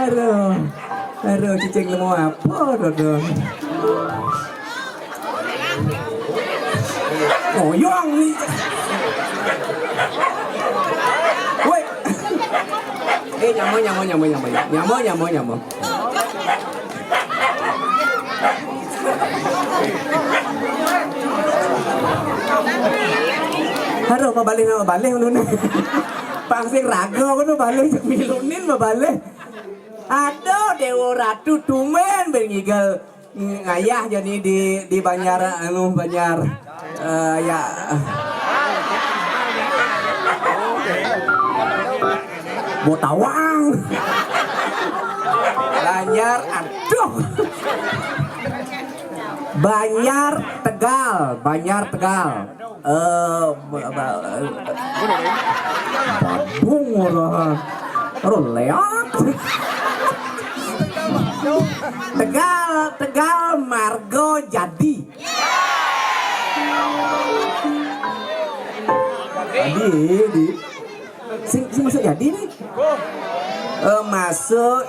Aduh, cicing mau apa, dong. Goyang nih. Woi. Nyamo. Aduh, mabalik nun. Pangsing raga kan balik milunin balik. Aduh, Dewa Ratu tumen bengigal ngayah jadi di Banjar Banjar ya. Botawang. Banjar, aduh. Banjar Tegal. Babung orang. Leak. Tegal Margo jadi. Jadi sing masuk jadi nih. Masuk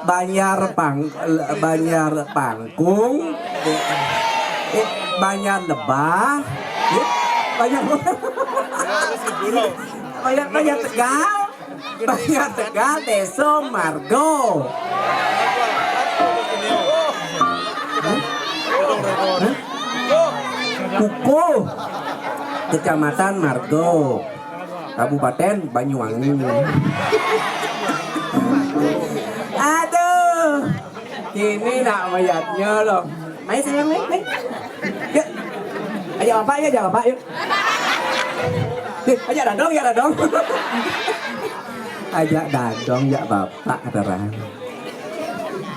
Banjar Pangkung, Banjar Lebah, Banjar Tegal, Desa Margo. Kuku, Kecamatan Margo, Kabupaten Banyuwangi. Aduh, ini nak mayatnya loh. Ayo sayang, nih. Yuk, ayo apa yuk. Ajak dadong. Ajak dadong ya bapak terang.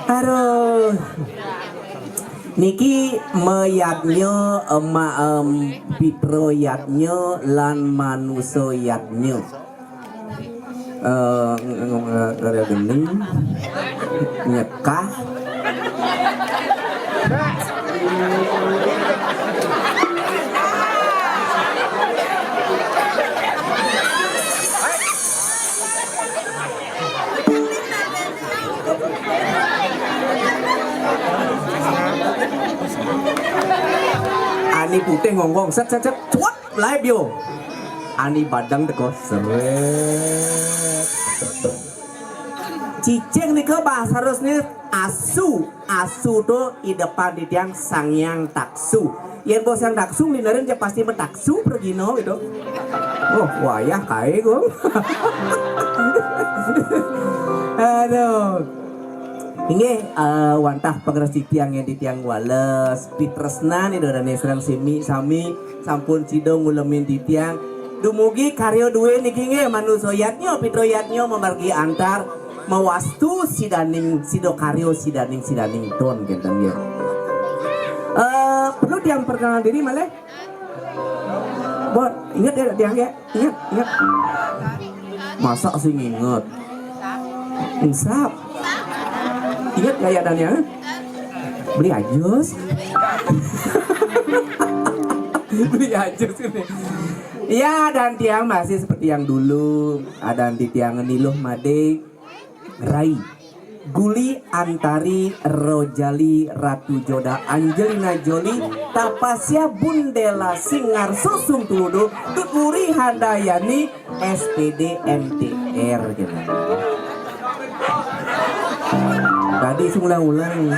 Aduh. Niki mayatnya pitro yatnya lan manuso yatnya. Ada gening nyekah Ani putih ngongkong set cuat live yo. Ani badang teko seret. Cicing nih ke bahasa harusnya asu tuh di depan di tiang sangyang taksu. Yang bos yang taksu linerin dia pasti mentaksu pergi no gitu. Oh wayah kae gong. Aduh. Ini wantah pengresi tiangnya di tiang wales pitresnan itu dan serang sami sampun cido ngulemin di tiang dumugi karyo duwe niki nge manusoyatnya pitroyatnya membagi antar mewastu sidaning sido karyo sidaning ton gitu ya. Perlu tiang perkenalan diri malah bot ingat ya tiang ya ingat masa sih inget insap ingat gaya dannya beli ajus ini ya dan tiang masih seperti yang dulu ada di tiang niluh made Rai Guli Antari Rojali Ratu Joda Angelina Jolie Tapasya Bundela Singar Susung Tudu Tuturi Handayani SPD MTR gitu. Tadi semula ulang